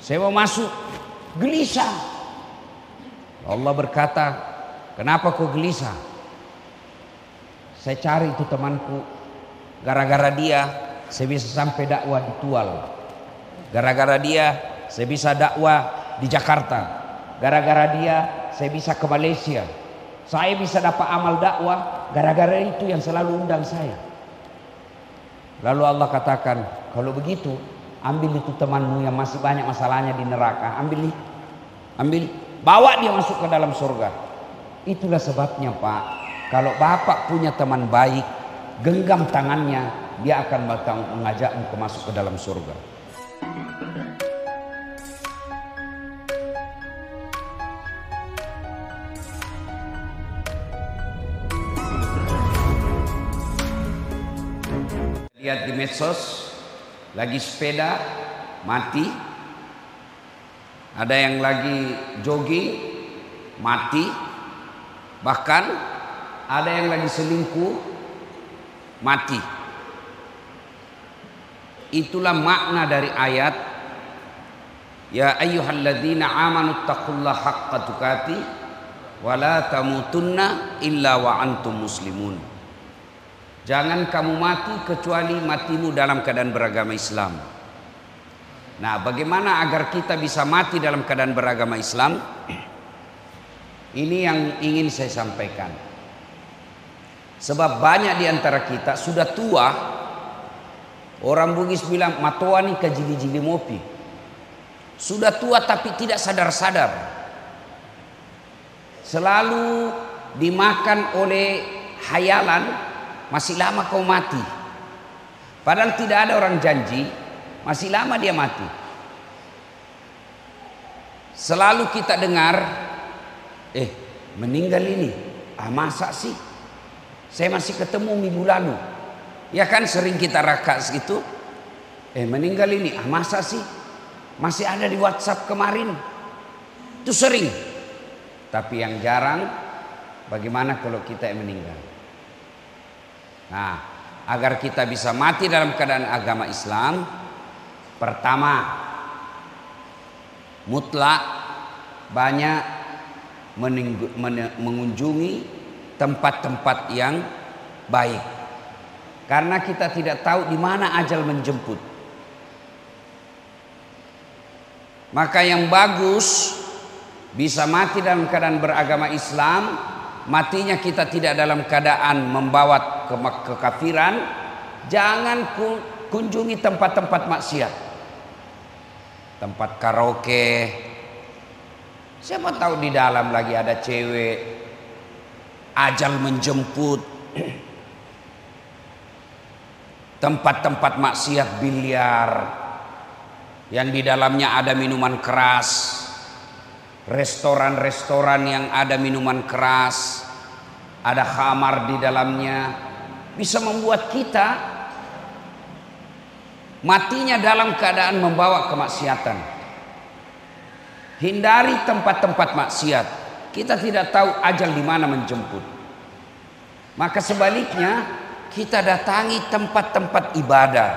Saya mau masuk, gelisah. Allah berkata, kenapa kau gelisah? Saya cari itu temanku, gara-gara dia saya bisa sampai dakwah di Tual. Gara-gara dia saya bisa dakwah di Jakarta. Gara-gara dia saya bisa ke Malaysia. Saya bisa dapat amal dakwah gara-gara itu yang selalu undang saya. Lalu Allah katakan, kalau begitu ambil itu temanmu yang masih banyak masalahnya di neraka, ambil, bawa dia masuk ke dalam surga. Itulah sebabnya Pak, kalau Bapak punya teman baik, genggam tangannya, dia akan mengajakmu ke masuk ke dalam surga. Lihat di medsos, lagi sepeda mati, ada yang lagi jogging mati, bahkan ada yang lagi selingkuh mati. Itulah makna dari ayat ya ayyuhalladzina amanu taqullaha haqqa tuqatih wa la tamutunna illa wa antum muslimun. Jangan kamu mati kecuali matimu dalam keadaan beragama Islam. Nah, bagaimana agar kita bisa mati dalam keadaan beragama Islam? Ini yang ingin saya sampaikan. Sebab banyak di antara kita sudah tua. Orang Bugis bilang matoa nih kajili-jili mopi. Sudah tua tapi tidak sadar-sadar. Selalu dimakan oleh hayalan, masih lama kau mati. Padahal tidak ada orang janji masih lama dia mati. Selalu kita dengar meninggal ini, masa sih saya masih ketemu minggu lalu. Ya kan sering kita rakas itu, meninggal ini, masa sih masih ada di WhatsApp kemarin. Itu sering. Tapi yang jarang, bagaimana kalau kita yang meninggal? Nah, agar kita bisa mati dalam keadaan agama Islam, pertama, mutlak banyak mengunjungi tempat-tempat yang baik. Karena kita tidak tahu di mana ajal menjemput. Maka yang bagus bisa mati dalam keadaan beragama Islam, matinya kita tidak dalam keadaan membawa kekafiran. Jangan kunjungi tempat-tempat maksiat, tempat karaoke. Siapa tahu di dalam lagi ada cewek, ajal menjemput. Tempat-tempat maksiat biliar yang di dalamnya ada minuman keras, restoran-restoran yang ada minuman keras, ada khamar di dalamnya, bisa membuat kita matinya dalam keadaan membawa kemaksiatan. Hindari tempat-tempat maksiat. Kita tidak tahu ajal di mana menjemput. Maka sebaliknya, kita datangi tempat-tempat ibadah.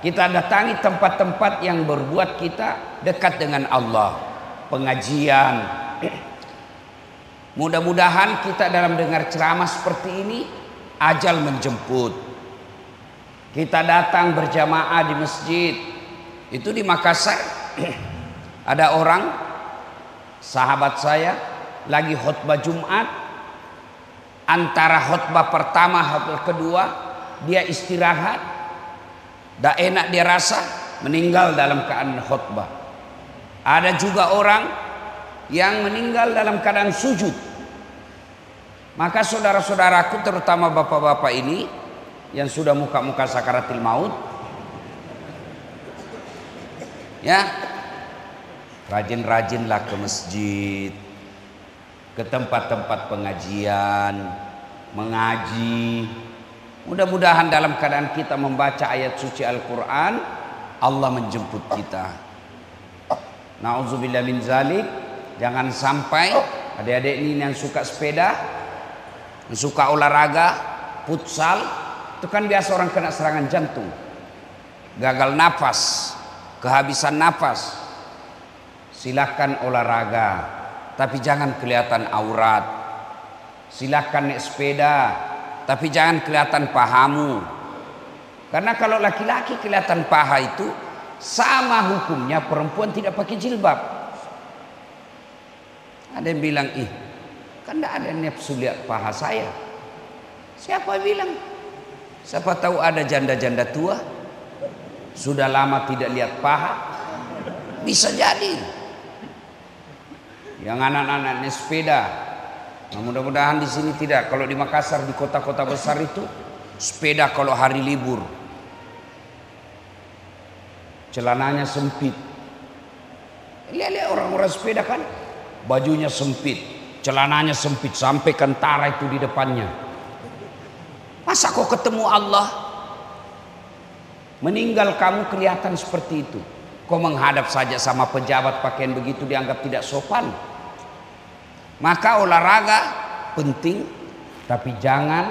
Kita datangi tempat-tempat yang berbuat kita dekat dengan Allah. Pengajian. Mudah-mudahan kita dalam dengar ceramah seperti ini, ajal menjemput. Kita datang berjamaah di masjid. Itu di Makassar. Ada orang, sahabat saya, lagi khutbah Jumat. Antara khutbah pertama khutbah kedua, dia istirahat, dah enak dia rasa, meninggal dalam keadaan khutbah. Ada juga orang yang meninggal dalam keadaan sujud. Maka saudara-saudaraku, terutama bapak-bapak ini yang sudah muka-muka sakaratil maut, ya, rajin-rajinlah ke masjid, ke tempat-tempat pengajian, mengaji. Mudah-mudahan dalam keadaan kita membaca ayat suci Al-Quran, Allah menjemput kita. Na'udzubillah min zalik. Jangan sampai adik-adik ini yang suka sepeda, yang suka olahraga, futsal, itu kan biasa orang kena serangan jantung, gagal nafas, kehabisan nafas. Silahkan olahraga, tapi jangan kelihatan aurat. Silahkan naik sepeda, tapi jangan kelihatan pahamu. Karena kalau laki-laki kelihatan paha itu sama hukumnya perempuan tidak pakai jilbab. Ada yang bilang, kan tidak ada nafsu lihat paha saya. Siapa bilang? Siapa tahu ada janda-janda tua sudah lama tidak lihat paha. Bisa jadi. Yang anak-anak naik sepeda. Nah, mudah-mudahan di sini tidak. Kalau di Makassar, di kota-kota besar itu sepeda kalau hari libur celananya sempit. Lihat-lihat orang-orang sepeda kan, bajunya sempit, celananya sempit sampai kentara itu di depannya. Masa kau ketemu Allah meninggal kamu kelihatan seperti itu? Kau menghadap saja sama pejabat pakaian begitu dianggap tidak sopan. Maka olahraga penting, tapi jangan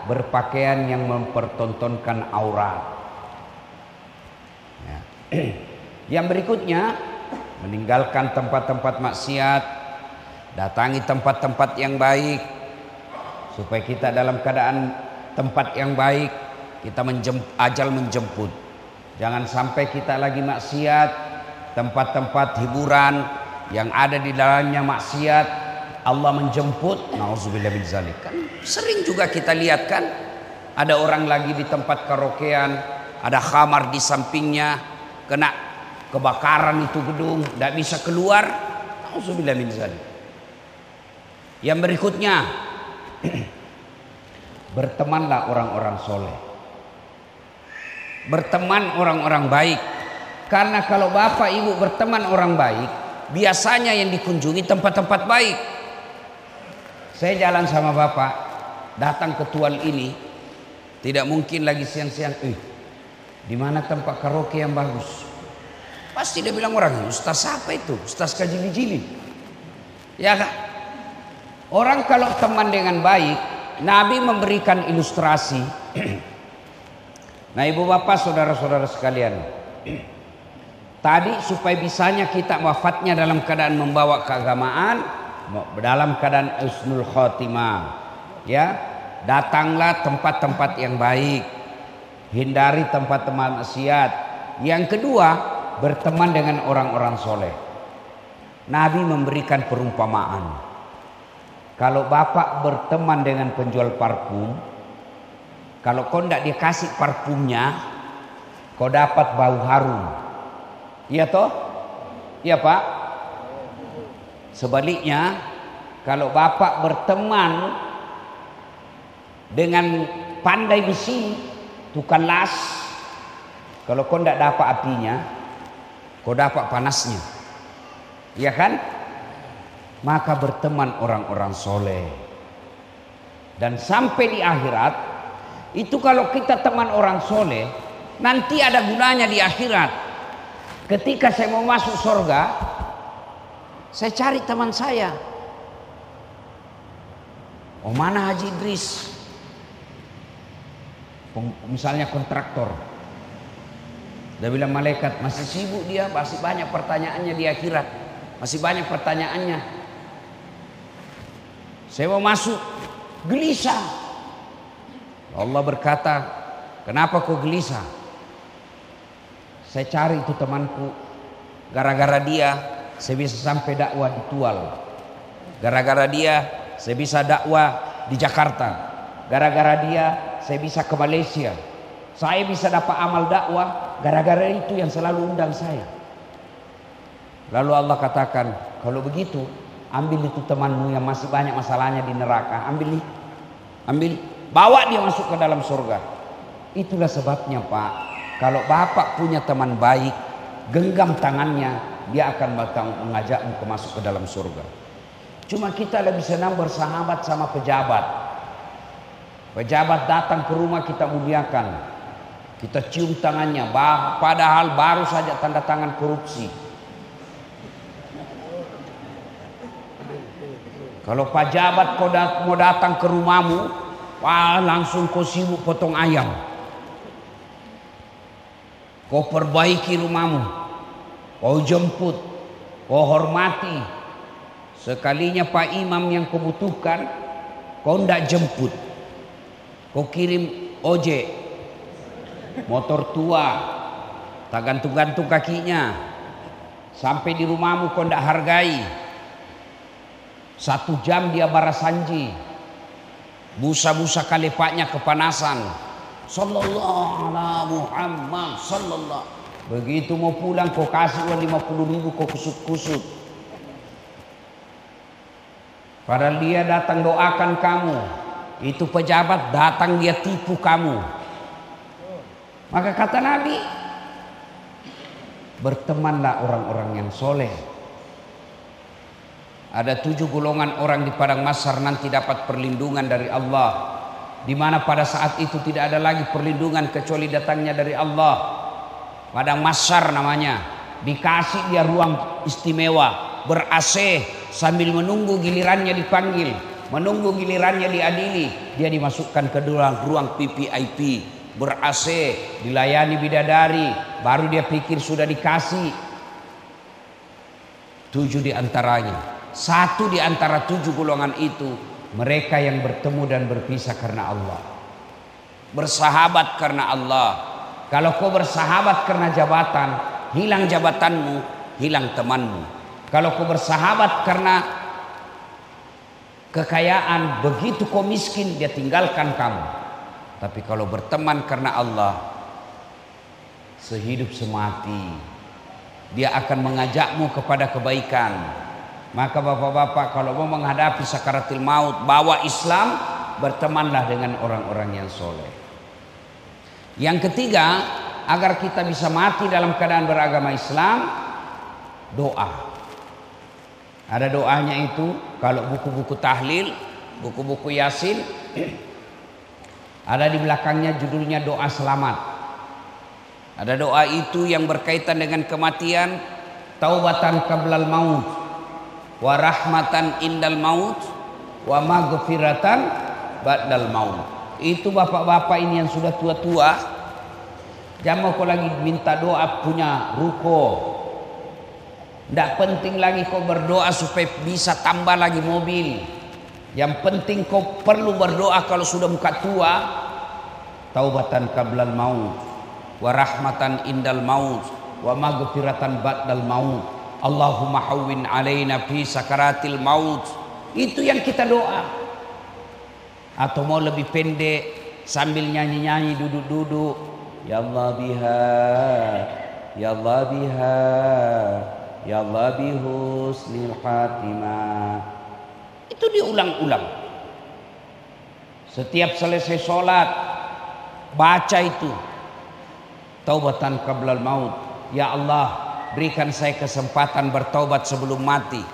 berpakaian yang mempertontonkan aurat. Ya. Yang berikutnya, meninggalkan tempat-tempat maksiat, datangi tempat-tempat yang baik, supaya kita dalam keadaan tempat yang baik. Kita ajal menjemput. Jangan sampai kita lagi maksiat, tempat-tempat hiburan yang ada di dalamnya maksiat, Allah menjemput. Nauzubillah min zalik. Kan sering juga kita lihat kan, ada orang lagi di tempat karaokean, ada khamar di sampingnya, kena kebakaran itu gedung, tidak bisa keluar. Nauzubillah min zalik. Yang berikutnya, bertemanlah orang-orang soleh. Berteman orang-orang baik. Karena kalau bapak ibu berteman orang baik, biasanya yang dikunjungi tempat-tempat baik. Saya jalan sama bapak, datang ke tual ini, tidak mungkin lagi siang-siang, di mana tempat karaoke yang bagus? Pasti dia bilang orang, ustaz apa itu? Ustaz kajili-jili. Ya kan? Orang kalau teman dengan baik, Nabi memberikan ilustrasi. Nah, ibu bapak, saudara-saudara sekalian, tadi supaya bisanya kita wafatnya dalam keadaan membawa keagamaan, dalam keadaan husnul khotimah, ya, datanglah tempat-tempat yang baik, hindari tempat-tempat maksiat. Yang kedua, berteman dengan orang-orang soleh. Nabi memberikan perumpamaan. Kalau bapak berteman dengan penjual parfum, kalau kau tidak dikasih parfumnya, kau dapat bau harum. Iya toh? Iya pak? Sebaliknya, kalau bapak berteman dengan pandai besi, tukang las, kalau kau tidak dapat apinya, kau dapat panasnya. Iya kan? Maka berteman orang-orang soleh. Dan sampai di akhirat, itu kalau kita teman orang soleh, nanti ada gunanya di akhirat. Ketika saya mau masuk surga, saya cari teman saya. Oh, mana Haji Idris? Misalnya kontraktor. Dia bilang malaikat, masih sibuk dia, masih banyak pertanyaannya di akhirat. Masih banyak pertanyaannya. Saya mau masuk, gelisah. Allah berkata, kenapa kau gelisah? Saya cari itu temanku. Gara-gara dia, saya bisa sampai dakwah di Tual. Gara-gara dia, saya bisa dakwah di Jakarta. Gara-gara dia, saya bisa ke Malaysia. Saya bisa dapat amal dakwah. Gara-gara itu yang selalu undang saya. Lalu Allah katakan, kalau begitu, ambil itu temanmu yang masih banyak masalahnya di neraka. Ambil. Bawa dia masuk ke dalam surga. Itulah sebabnya pak, kalau bapak punya teman baik, genggam tangannya, dia akan mengajakmu masuk ke dalam surga. Cuma kita lebih senang bersahabat sama pejabat. Pejabat datang ke rumah kita muliakan, kita cium tangannya, padahal baru saja tanda tangan korupsi. Kalau pejabat mau datang ke rumahmu, wah, langsung kau sibuk potong ayam. Kau perbaiki rumahmu, kau jemput, kau hormati. Sekalinya Pak Imam yang kau butuhkan, kau ndak jemput, kau kirim ojek, motor tua, tak gantung-gantung kakinya, sampai di rumahmu kau ndak hargai. 1 jam dia barasanji, busa-busa kalepaknya kepanasan. Sallallahu ala Muhammad sallallahu. Begitu mau pulang kau kasih uang 50.000, kau kusut-kusut. Padahal dia datang doakan kamu. Itu pejabat datang dia tipu kamu. Maka kata Nabi, bertemanlah orang-orang yang soleh. Ada 7 golongan orang di padang mahsyar nanti dapat perlindungan dari Allah, di mana pada saat itu tidak ada lagi perlindungan kecuali datangnya dari Allah. Padang mahsyar namanya, dikasih dia ruang istimewa, ber-AC, sambil menunggu gilirannya dipanggil, menunggu gilirannya diadili. Dia dimasukkan ke ruang PPIP, ber-AC, dilayani bidadari, baru dia pikir sudah dikasih. 7 di antaranya, 1 di antara 7 golongan itu, mereka yang bertemu dan berpisah karena Allah, bersahabat karena Allah. Kalau kau bersahabat karena jabatan, hilang jabatanmu, hilang temanmu. Kalau kau bersahabat karena kekayaan, begitu kau miskin dia tinggalkan kamu. Tapi kalau berteman karena Allah, sehidup semati dia akan mengajakmu kepada kebaikan. Maka bapak-bapak, kalau mau menghadapi sakaratul maut, bawa Islam, bertemanlah dengan orang-orang yang soleh. Yang ketiga, agar kita bisa mati dalam keadaan beragama Islam, doa. Ada doanya itu, kalau buku-buku tahlil, buku-buku yasin, ada di belakangnya judulnya doa selamat. Ada doa itu yang berkaitan dengan kematian, taubatan qablal maut, wa rahmatan indal maut, wa maghfiratan ba'dal maut. Itu bapak-bapak ini yang sudah tua-tua, jangan kau lagi minta doa punya ruko. Tidak penting lagi kau berdoa supaya bisa tambah lagi mobil. Yang penting kau perlu berdoa kalau sudah muka tua, taubatan qablal maut, wa rahmatan indal maut, wa maghfiratan ba'dal maut. Allahumma hawwin alaina fi sakaratil maut. Itu yang kita doa. Atau mau lebih pendek, sambil nyanyi-nyanyi, duduk-duduk, ya Allah biha, ya Allah biha, ya Allah bihusnil khatimah. Itu diulang-ulang. Setiap selesai sholat, baca itu, taubatan qablal maut. Ya Allah, berikan saya kesempatan bertaubat sebelum mati.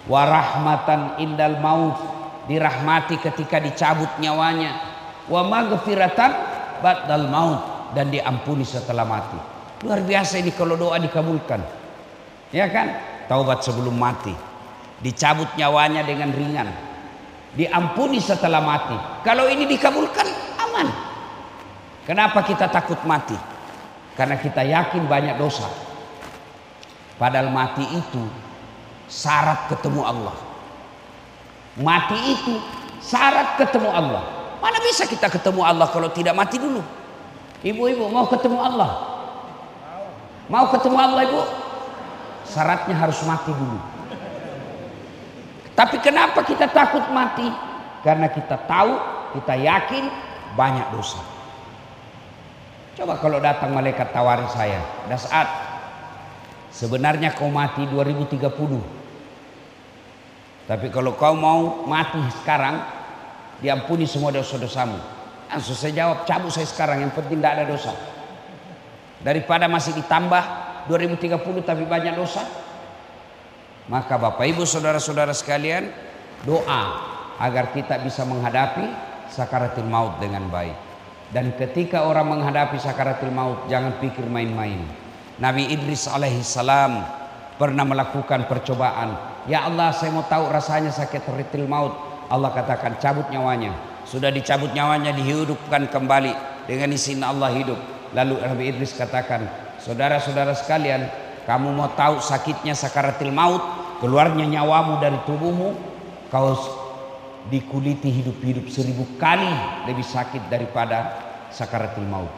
Wa rahmatan indal maut, dirahmati ketika dicabut nyawanya. Wa maghfiratan ba'dal maut, dan diampuni setelah mati. Luar biasa ini kalau doa dikabulkan. Ya kan? Taubat sebelum mati, dicabut nyawanya dengan ringan, diampuni setelah mati. Kalau ini dikabulkan, aman. Kenapa kita takut mati? Karena kita yakin banyak dosa. Padahal mati itu syarat ketemu Allah. Mati itu syarat ketemu Allah. Mana bisa kita ketemu Allah kalau tidak mati dulu? Ibu-ibu mau ketemu Allah? Mau ketemu Allah ibu? Syaratnya harus mati dulu. Tapi kenapa kita takut mati? Karena kita tahu, kita yakin banyak dosa. Coba kalau datang malaikat tawari saya, dah saat sebenarnya kau mati 2030. Tapi kalau kau mau mati sekarang, diampuni semua dosa-dosamu. Langsung saya jawab, cabut saya sekarang, yang penting tidak ada dosa. Daripada masih ditambah 2030 tapi banyak dosa. Maka Bapak Ibu saudara-saudara sekalian, doa agar kita bisa menghadapi sakaratul maut dengan baik. Dan ketika orang menghadapi sakaratul maut, jangan pikir main-main. Nabi Idris alaihissalam pernah melakukan percobaan. Ya Allah, saya mau tahu rasanya sakaratul maut. Allah katakan cabut nyawanya. Sudah dicabut nyawanya, dihidupkan kembali dengan izin Allah hidup. Lalu Nabi Idris katakan, saudara-saudara sekalian, Kamu mau tahu sakitnya sakaratil maut, keluarnya nyawamu dari tubuhmu, kau dikuliti hidup-hidup 1000 kali lebih sakit daripada sakaratil maut.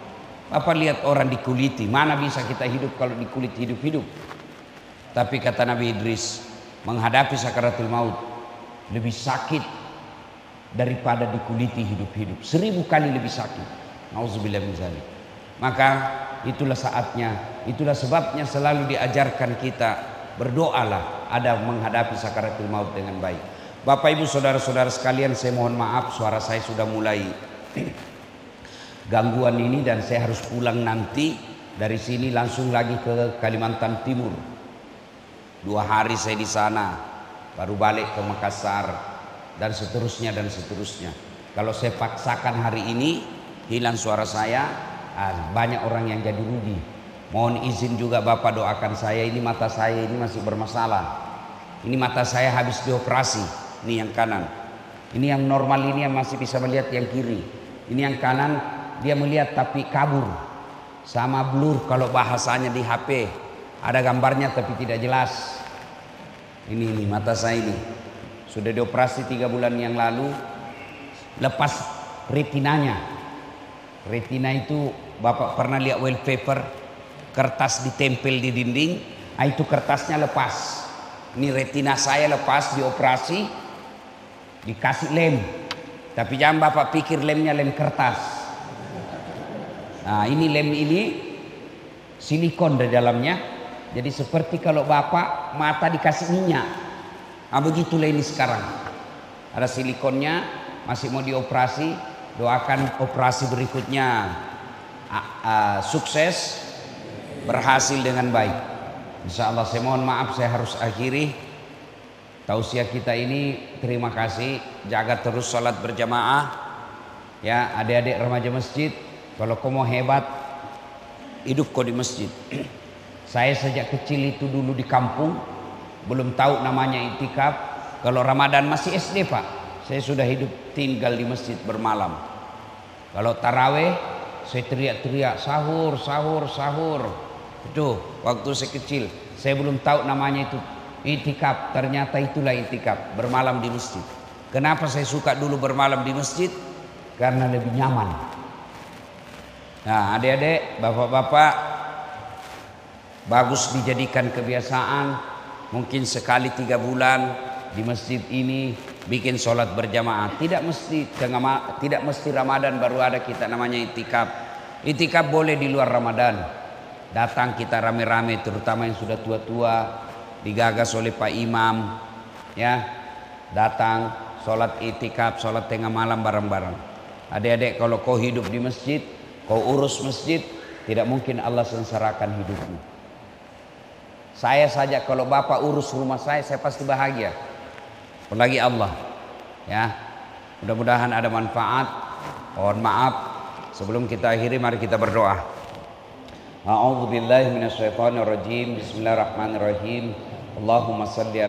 Bapak lihat orang dikuliti, mana bisa kita hidup kalau dikulit hidup-hidup. Tapi kata Nabi Idris, menghadapi sakaratul maut lebih sakit daripada dikuliti hidup-hidup, 1000 kali lebih sakit. Nauzubillah min dzalik. Maka itulah saatnya, itulah sebabnya selalu diajarkan kita berdoalah ada menghadapi sakaratul maut dengan baik. Bapak Ibu saudara-saudara sekalian, saya mohon maaf suara saya sudah mulai gangguan ini dan saya harus pulang nanti dari sini langsung lagi ke Kalimantan Timur. 2 hari saya di sana, baru balik ke Makassar dan seterusnya dan seterusnya. Kalau saya paksakan hari ini hilang suara saya, banyak orang yang jadi rugi. Mohon izin juga Bapak doakan saya, ini mata saya ini masih bermasalah. Ini mata saya habis dioperasi, ini yang kanan. Ini yang normal ini yang masih bisa melihat yang kiri. Ini yang kanan dia melihat tapi kabur. Sama blur kalau bahasanya di HP. Ada gambarnya tapi tidak jelas. Ini mata saya ini. Sudah dioperasi 3 bulan yang lalu. Lepas retinanya. Retina itu Bapak pernah lihat wallpaper, kertas ditempel di dinding, itu kertasnya lepas. Ini retina saya lepas dioperasi, dikasih lem. Tapi jangan Bapak pikir lemnya lem kertas. Nah ini lem ini silikon di dalamnya. Jadi seperti kalau Bapak mata dikasih minyak. Nah begitulah ini sekarang. Ada silikonnya, masih mau dioperasi. Doakan operasi berikutnya sukses, berhasil dengan baik. Insya Allah. Saya mohon maaf saya harus akhiri tausiah kita ini. Terima kasih, jaga terus sholat berjamaah ya adik-adik remaja masjid. Kalau kau mau hebat hidup kau di masjid. Saya sejak kecil itu dulu di kampung belum tahu namanya itikaf. Kalau Ramadan masih SD Pak, saya sudah hidup tinggal di masjid bermalam. Kalau taraweh saya teriak-teriak sahur, sahur, sahur. Itu waktu saya kecil. Saya belum tahu namanya itu itikaf. Ternyata itulah itikaf, bermalam di masjid. Kenapa saya suka dulu bermalam di masjid? Karena lebih nyaman. Nah adik-adik, bapak-bapak, bagus dijadikan kebiasaan. Mungkin sekali 3 bulan di masjid ini bikin sholat berjamaah. Tidak mesti Ramadan baru ada kita namanya itikaf. Itikaf boleh di luar Ramadan. Datang kita rame-rame, terutama yang sudah tua-tua, digagas oleh Pak Imam, ya, datang sholat itikaf, sholat tengah malam bareng-bareng. Adik-adik, kalau kau hidup di masjid, kau urus masjid, tidak mungkin Allah sengsarakan hidupmu. Saya saja kalau Bapak urus rumah saya pasti bahagia. Apalagi Allah, ya. Mudah-mudahan ada manfaat. Mohon maaf. Sebelum kita akhiri, mari kita berdoa. A'udzubillahi minasyaitonirrajim. Bismillahirrahmanirrahim. Allahumma shalli